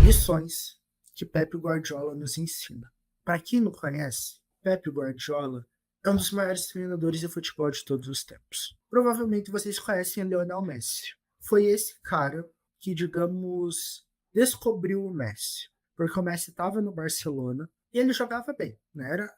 Lições que Pep Guardiola nos ensina. Para quem não conhece, Pep Guardiola é um dos maiores treinadores de futebol de todos os tempos. Provavelmente vocês conhecem Lionel Messi. Foi esse cara que, digamos, descobriu o Messi. Porque o Messi estava no Barcelona e ele jogava bem, né?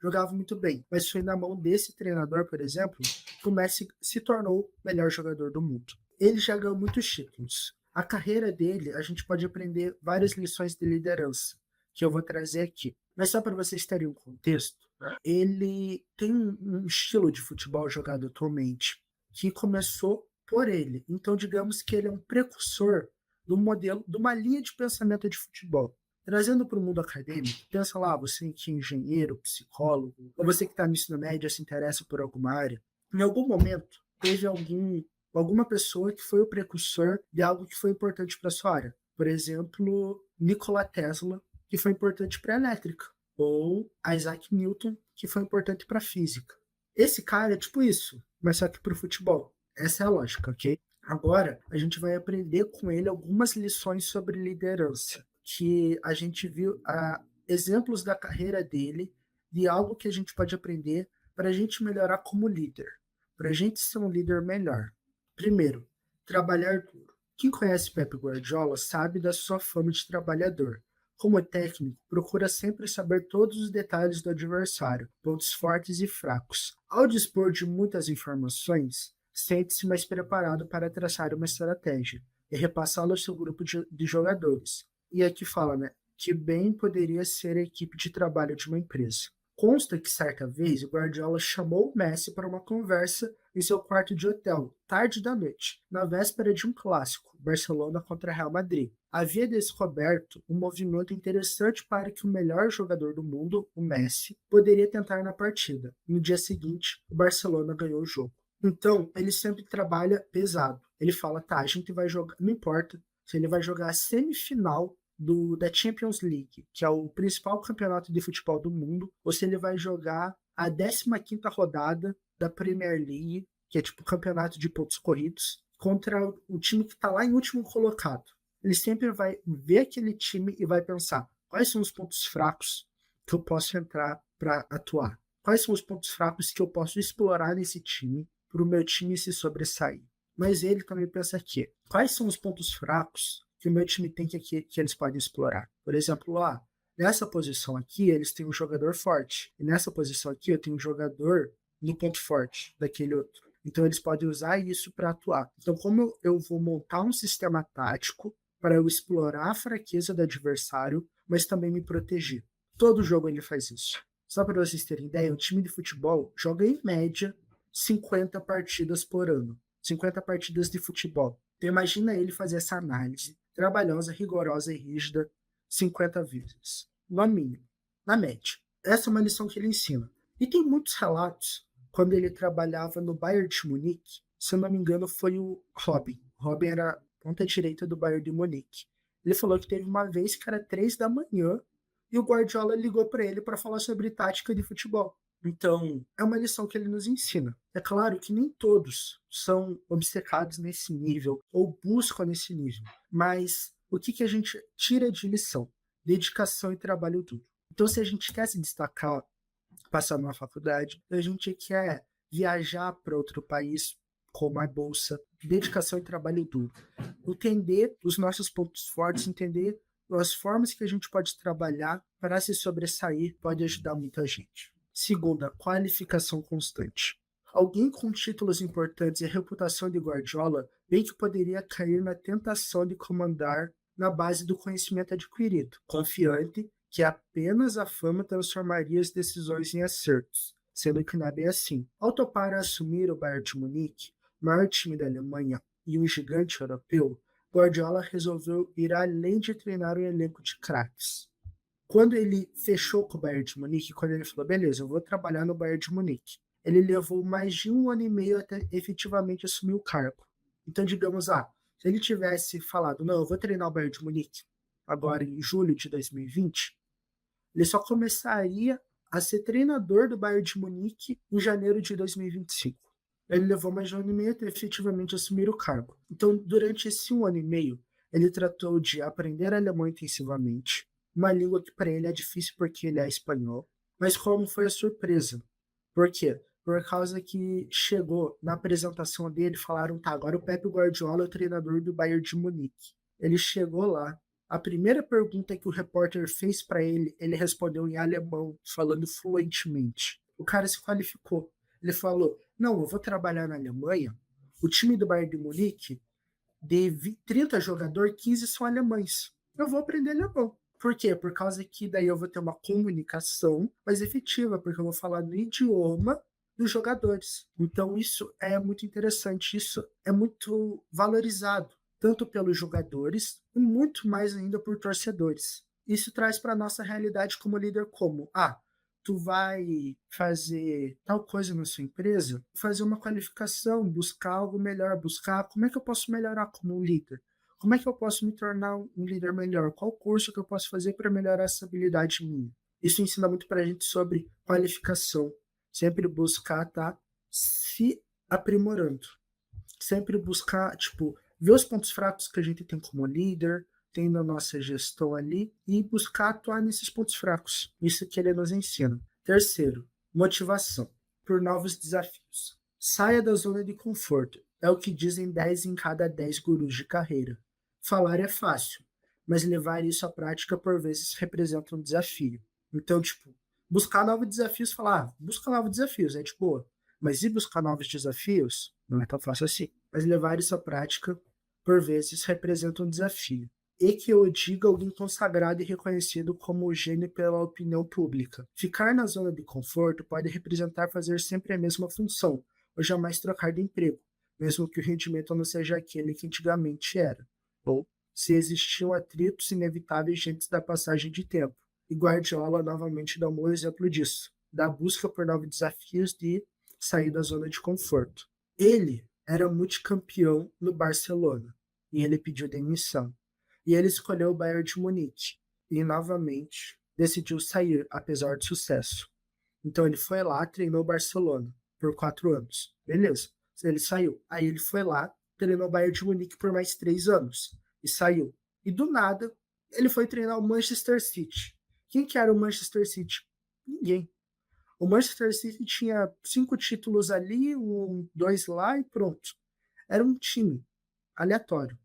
Jogava muito bem. Mas foi na mão desse treinador, por exemplo, que o Messi se tornou o melhor jogador do mundo. Ele já ganhou muitos títulos. A carreira dele, a gente pode aprender várias lições de liderança, que eu vou trazer aqui. Mas só para vocês terem um contexto, ele tem um estilo de futebol jogado atualmente que começou por ele. Então, digamos que ele é um precursor do modelo, de uma linha de pensamento de futebol. Trazendo para o mundo acadêmico, pensa lá, você que é engenheiro, psicólogo, ou você que está no ensino médio se interessa por alguma área. Em algum momento, teve alguma pessoa que foi o precursor de algo que foi importante para a sua área. Por exemplo, Nikola Tesla, que foi importante para a elétrica, ou Isaac Newton, que foi importante para a física. Esse cara é tipo isso, mas só que para o futebol. Essa é a lógica, ok? Agora, a gente vai aprender com ele algumas lições sobre liderança, que a gente viu exemplos da carreira dele, de algo que a gente pode aprender para a gente melhorar como líder, para a gente ser um líder melhor. Primeiro, trabalhar duro. Quem conhece Pep Guardiola sabe da sua fama de trabalhador. Como técnico, procura sempre saber todos os detalhes do adversário, pontos fortes e fracos. Ao dispor de muitas informações, sente-se mais preparado para traçar uma estratégia e repassá-la ao seu grupo de jogadores. E aqui fala, né, que bem poderia ser a equipe de trabalho de uma empresa. Consta que certa vez o Guardiola chamou o Messi para uma conversa em seu quarto de hotel, tarde da noite, na véspera de um clássico, Barcelona contra Real Madrid. Havia descoberto um movimento interessante para que o melhor jogador do mundo, o Messi, poderia tentar na partida. No dia seguinte, o Barcelona ganhou o jogo. Então, ele sempre trabalha pesado. Ele fala, tá, a gente vai jogar, não importa se ele vai jogar a semifinal da Champions League, que é o principal campeonato de futebol do mundo, ou se ele vai jogar a 15ª rodada da Premier League, que é tipo o campeonato de pontos corridos, contra o time que está lá em último colocado. Ele sempre vai ver aquele time e vai pensar quais são os pontos fracos que eu posso entrar para atuar. Quais são os pontos fracos que eu posso explorar nesse time para o meu time se sobressair. Mas ele também pensa aqui, quais são os pontos fracos que o meu time tem que eles podem explorar? Por exemplo, nessa posição aqui eles têm um jogador forte, e nessa posição aqui eu tenho um jogador no ponto forte daquele outro. Então eles podem usar isso para atuar. Então como eu vou montar um sistema tático para eu explorar a fraqueza do adversário, mas também me proteger. Todo jogo ele faz isso. Só para vocês terem ideia, um time de futebol joga em média 50 partidas por ano. 50 partidas de futebol. Então imagina ele fazer essa análise trabalhosa, rigorosa e rígida 50 vezes. No mínimo. Na média. Essa é uma lição que ele ensina. E tem muitos relatos quando ele trabalhava no Bayern de Munique. Se eu não me engano, foi o Robin. O Robin era ponta direita do Bayern de Munique. Ele falou que teve uma vez que era 3 da manhã e o Guardiola ligou para ele para falar sobre tática de futebol. Então, é uma lição que ele nos ensina. É claro que nem todos são obcecados nesse nível ou buscam nesse nível, mas o que a gente tira de lição? Dedicação e trabalho duro. Então, se a gente quer se destacar, passar numa faculdade, a gente quer viajar para outro país com a bolsa, dedicação e trabalho duro. Entender os nossos pontos fortes, entender as formas que a gente pode trabalhar para se sobressair pode ajudar muita gente. Segunda, qualificação constante. Alguém com títulos importantes e a reputação de Guardiola bem que poderia cair na tentação de comandar na base do conhecimento adquirido, confiante que apenas a fama transformaria as decisões em acertos, sendo que não é bem assim. Ao topar a assumir o Bayern de Munique, maior time da Alemanha e um gigante europeu, Guardiola resolveu ir além de treinar um elenco de craques. Quando ele fechou com o Bayern de Munique, quando ele falou, beleza, eu vou trabalhar no Bayern de Munique, ele levou mais de 1 ano e meio até efetivamente assumir o cargo. Então, digamos, se ele tivesse falado, não, eu vou treinar o Bayern de Munique agora em julho de 2020, ele só começaria a ser treinador do Bayern de Munique em janeiro de 2025. Ele levou mais de 1 ano e meio até efetivamente assumir o cargo. Então, durante esse 1 ano e meio, Ele tratou de aprender alemão intensivamente, uma língua que para ele é difícil porque ele é espanhol. Mas como foi a surpresa? Por quê? Por causa que chegou na apresentação dele, falaram, tá, agora o Pepe Guardiola é o treinador do Bayern de Munique. Ele chegou lá, a primeira pergunta que o repórter fez para ele respondeu em alemão, falando fluentemente. O cara se qualificou. Ele falou, não, eu vou trabalhar na Alemanha, o time do Bayern de Munique, de 30 jogadores, 15 são alemães. Eu vou aprender alemão. Por quê? Por causa que daí eu vou ter uma comunicação mais efetiva, porque eu vou falar no idioma dos jogadores. Então isso é muito interessante, isso é muito valorizado, tanto pelos jogadores e muito mais ainda por torcedores. Isso traz para a nossa realidade como líder como, tu vai fazer tal coisa na sua empresa, fazer uma qualificação, buscar algo melhor, buscar como é que eu posso melhorar como um líder. Como é que eu posso me tornar um líder melhor? Qual curso que eu posso fazer para melhorar essa habilidade minha? Isso ensina muito para a gente sobre qualificação. Sempre buscar estar se aprimorando. Sempre buscar, ver os pontos fracos que a gente tem como líder, tem na nossa gestão ali, e buscar atuar nesses pontos fracos. Isso que ele nos ensina. Terceiro, motivação por novos desafios. Saia da zona de conforto. É o que dizem 10 em cada 10 gurus de carreira. Falar é fácil, mas levar isso à prática por vezes representa um desafio. Então, buscar novos desafios, falar, busca novos desafios, é de boa. Mas ir buscar novos desafios não é tão fácil assim. Mas levar isso à prática, por vezes, representa um desafio. E que eu diga alguém consagrado e reconhecido como gênio pela opinião pública. Ficar na zona de conforto pode representar fazer sempre a mesma função, ou jamais trocar de emprego, mesmo que o rendimento não seja aquele que antigamente era. Ou se existiam atritos inevitáveis antes da passagem de tempo. E Guardiola novamente dá um bom exemplo disso, da busca por novos desafios de sair da zona de conforto. Ele era multicampeão no Barcelona e ele pediu demissão. E ele escolheu o Bayern de Munique e novamente decidiu sair, apesar do sucesso. Então ele foi lá, treinou o Barcelona por 4 anos. Beleza, ele saiu. Aí ele foi lá, treinou o Bayern de Munique por mais 3 anos e saiu. E do nada, ele foi treinar o Manchester City. Quem que era o Manchester City? Ninguém. O Manchester City tinha 5 títulos ali, 2 lá e pronto. Era um time aleatório,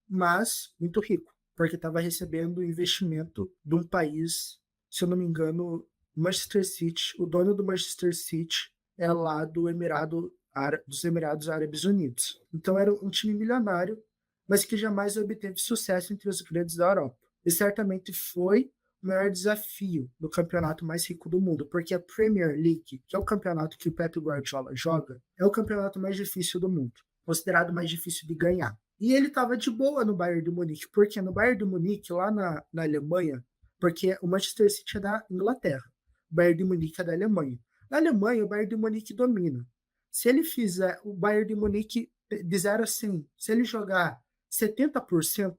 mas muito rico, porque estava recebendo investimento de um país, se eu não me engano, Manchester City. O dono do Manchester City é lá dos Emirados Árabes Unidos. Então era um time milionário, mas que jamais obteve sucesso entre os grandes da Europa. E certamente foi o maior desafio do campeonato mais rico do mundo, porque a Premier League, que é o campeonato que o Pep Guardiola joga, é o campeonato mais difícil do mundo, considerado mais difícil de ganhar. E ele estava de boa no Bayern de Munique, porque no Bayern de Munique, lá na Alemanha, porque o Manchester City é da Inglaterra, o Bayern de Munique é da Alemanha. Na Alemanha, o Bayern de Munique domina. Se ele fizer o Bayern de Munique de 0 a 100, se ele jogar 70%,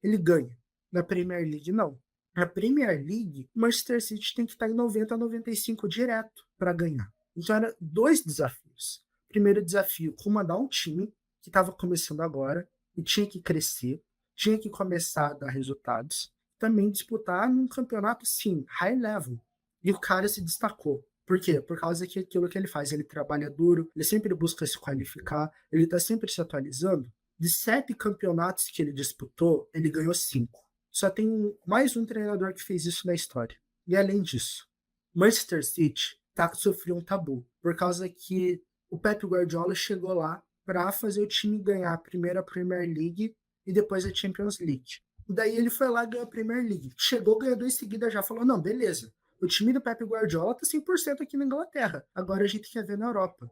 ele ganha. Na Premier League, não. Na Premier League, o Manchester City tem que estar em 90 a 95 direto para ganhar. Então, eram 2 desafios. Primeiro desafio, comandar um time que estava começando agora e tinha que crescer, tinha que começar a dar resultados. Também disputar num campeonato, sim, high level. E o cara se destacou. Por quê? Por causa que aquilo que ele faz, ele trabalha duro, ele sempre busca se qualificar, ele está sempre se atualizando. De 7 campeonatos que ele disputou, ele ganhou 5. Só tem mais um treinador que fez isso na história. E além disso, Manchester City sofreu um tabu, por causa que o Pep Guardiola chegou lá para fazer o time ganhar primeiro a Premier League e depois a Champions League. Daí ele foi lá e ganhou a Premier League. Chegou, ganhou 2 seguidas já, falou, não, beleza, o time do Pep Guardiola tá 100% aqui na Inglaterra, agora a gente quer ver na Europa.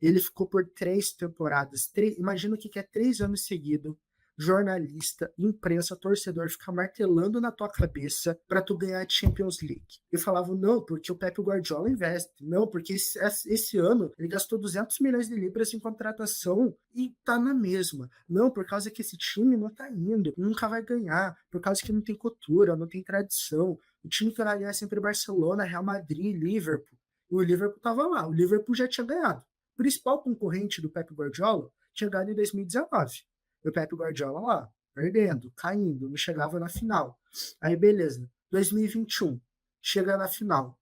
Ele ficou por 3 temporadas, imagina o que é 3 anos seguidos, jornalista, imprensa, torcedor ficar martelando na tua cabeça para tu ganhar a Champions League. E falavam, não, porque o Pep Guardiola investe. Não, porque esse ano ele gastou 200 milhões de libras em contratação e tá na mesma. Não, por causa que esse time não tá indo, nunca vai ganhar, por causa que não tem cultura, não tem tradição. O time que vai ganhar é sempre Barcelona, Real Madrid, Liverpool. E o Liverpool tava lá, o Liverpool já tinha ganhado. O principal concorrente do Pep Guardiola tinha ganhado em 2019. O Pep Guardiola lá. perdendo, caindo, não chegava na final. Aí beleza, 2021, chega na final,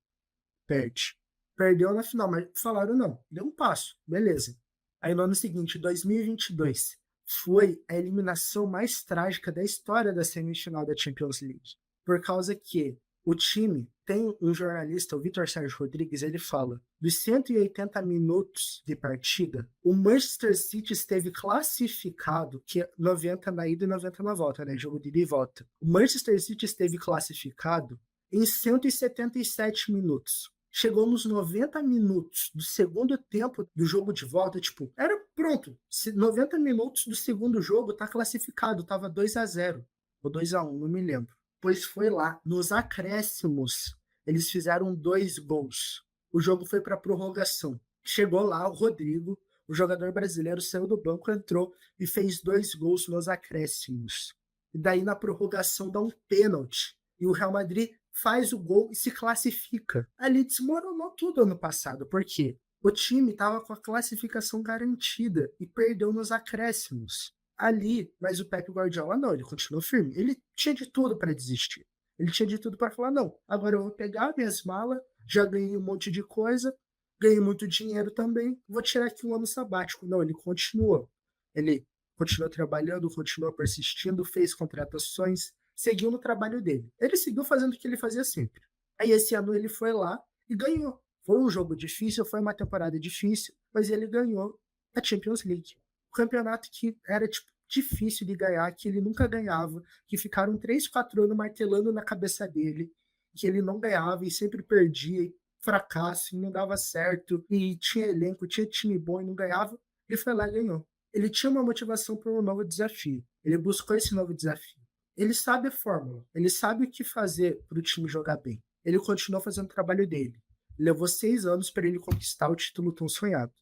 perde. Perdeu na final, mas falaram não, deu um passo, beleza. Aí no ano seguinte, 2022, foi a eliminação mais trágica da história da semifinal da Champions League. Por causa que o time tem um jornalista, o Vitor Sérgio Rodrigues, ele fala: dos 180 minutos de partida, o Manchester City esteve classificado, que é 90 na ida e 90 na volta, né? Jogo de ida e volta. O Manchester City esteve classificado em 177 minutos. Chegou nos 90 minutos do segundo tempo do jogo de volta, tipo, era pronto. 90 minutos do segundo jogo tá classificado, tava 2-0 ou 2-1, não me lembro. Pois foi lá, nos acréscimos, eles fizeram 2 gols. O jogo foi para prorrogação. Chegou lá o Rodrigo, o jogador brasileiro saiu do banco, entrou e fez 2 gols nos acréscimos. E daí na prorrogação dá um pênalti. E o Real Madrid faz o gol e se classifica. Ali desmoronou tudo ano passado. Por quê? O time estava com a classificação garantida e perdeu nos acréscimos. Ali, mas o Pep Guardiola não, ele continuou firme. Ele tinha de tudo para desistir. Ele tinha de tudo para falar: não, agora eu vou pegar minhas malas, já ganhei um monte de coisa, ganhei muito dinheiro também, vou tirar aqui um ano sabático. Não, ele continuou. Ele continuou trabalhando, continuou persistindo, fez contratações, seguiu no trabalho dele. Ele seguiu fazendo o que ele fazia sempre. Aí esse ano ele foi lá e ganhou. Foi um jogo difícil, foi uma temporada difícil, mas ele ganhou a Champions League. O campeonato que era tipo difícil de ganhar, que ele nunca ganhava, que ficaram 3, 4 anos martelando na cabeça dele, que ele não ganhava e sempre perdia, e fracasso, e não dava certo, e tinha elenco, tinha time bom e não ganhava. Ele foi lá e ganhou. Ele tinha uma motivação para um novo desafio. Ele buscou esse novo desafio. Ele sabe a fórmula, ele sabe o que fazer para o time jogar bem. Ele continuou fazendo o trabalho dele. Levou 6 anos para ele conquistar o título tão sonhado.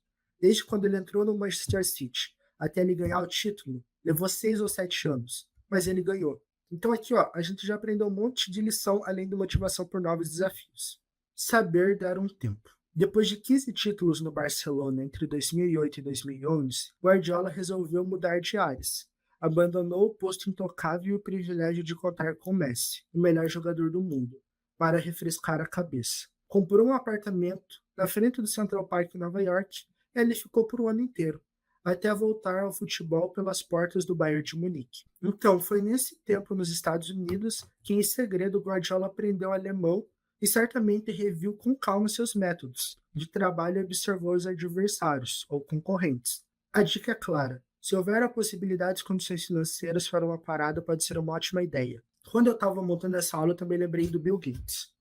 Desde quando ele entrou no Manchester City até ele ganhar o título, levou 6 ou 7 anos, mas ele ganhou. Então aqui, ó, a gente já aprendeu um monte de lição além da motivação por novos desafios. Saber dar um tempo. Depois de 15 títulos no Barcelona entre 2008 e 2011, Guardiola resolveu mudar de áreas. Abandonou o posto intocável e o privilégio de contar com Messi, o melhor jogador do mundo, para refrescar a cabeça. Comprou um apartamento na frente do Central Park em Nova York e ele ficou por um ano inteiro, até voltar ao futebol pelas portas do Bayern de Munique. Então, foi nesse tempo nos Estados Unidos que, em segredo, Guardiola aprendeu alemão e certamente reviu com calma seus métodos de trabalho e observou os adversários ou concorrentes. A dica é clara: se houver a possibilidade de condições financeiras para uma parada, pode ser uma ótima ideia. Quando eu estava montando essa aula, eu também lembrei do Bill Gates.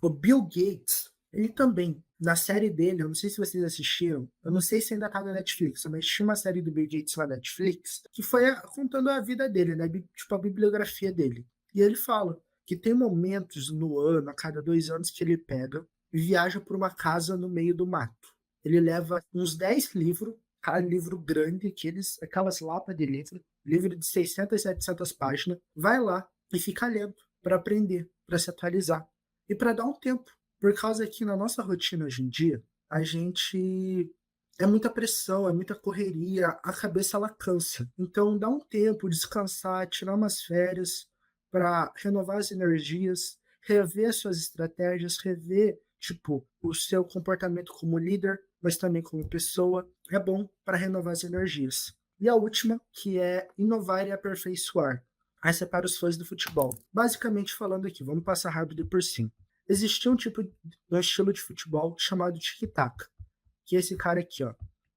O Bill Gates, ele também, na série dele, eu não sei se vocês assistiram, eu não sei se ainda tá na Netflix, mas tinha uma série do Bill Gates na Netflix que foi contando a vida dele, né? Tipo a bibliografia dele. E ele fala que tem momentos no ano, a cada 2 anos, que ele pega e viaja por uma casa no meio do mato. Ele leva uns 10 livros, cada livro grande, aquelas lapas de livro de 600, 700 páginas, vai lá e fica lendo para aprender, para se atualizar e para dar um tempo. Por causa que na nossa rotina hoje em dia, a gente é muita pressão, é muita correria, a cabeça ela cansa. Então dá um tempo, descansar, tirar umas férias para renovar as energias, rever suas estratégias, rever tipo o seu comportamento como líder, mas também como pessoa. É bom para renovar as energias. E a última, que é inovar e aperfeiçoar. Essa é para os fãs do futebol. Basicamente falando aqui, vamos passar rápido por cima. Existia um estilo de futebol chamado tic-tac, que é esse cara aqui, ó.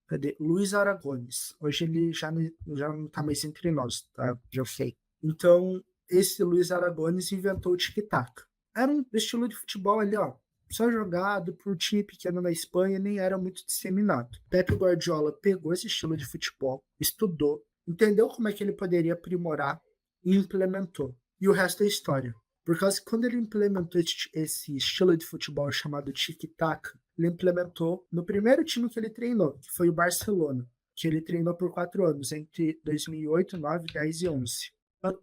Cadê? Luiz Aragones. Hoje ele já não tá mais entre nós, tá? Já sei. Então, esse Luiz Aragones inventou o tic-tac. Era um estilo de futebol ali, ó, só jogado por time pequeno na Espanha, nem era muito disseminado. Pepe Guardiola pegou esse estilo de futebol, estudou, entendeu como é que ele poderia aprimorar e implementou. E o resto é história. Por causa que quando ele implementou esse estilo de futebol chamado tic-tac, ele implementou no primeiro time que ele treinou, que foi o Barcelona, que ele treinou por 4 anos, entre 2008, 9, 10 e 11.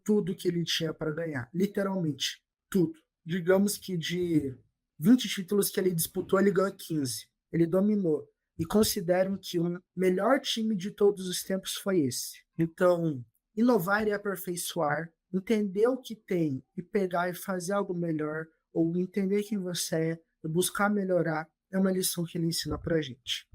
Tudo que ele tinha para ganhar, literalmente, tudo. Digamos que de 20 títulos que ele disputou, ele ganhou 15. Ele dominou. E consideram que o melhor time de todos os tempos foi esse. Então, Inovar e aperfeiçoar, entender o que tem e pegar e fazer algo melhor, ou entender quem você é e buscar melhorar, é uma lição que ele ensina pra gente.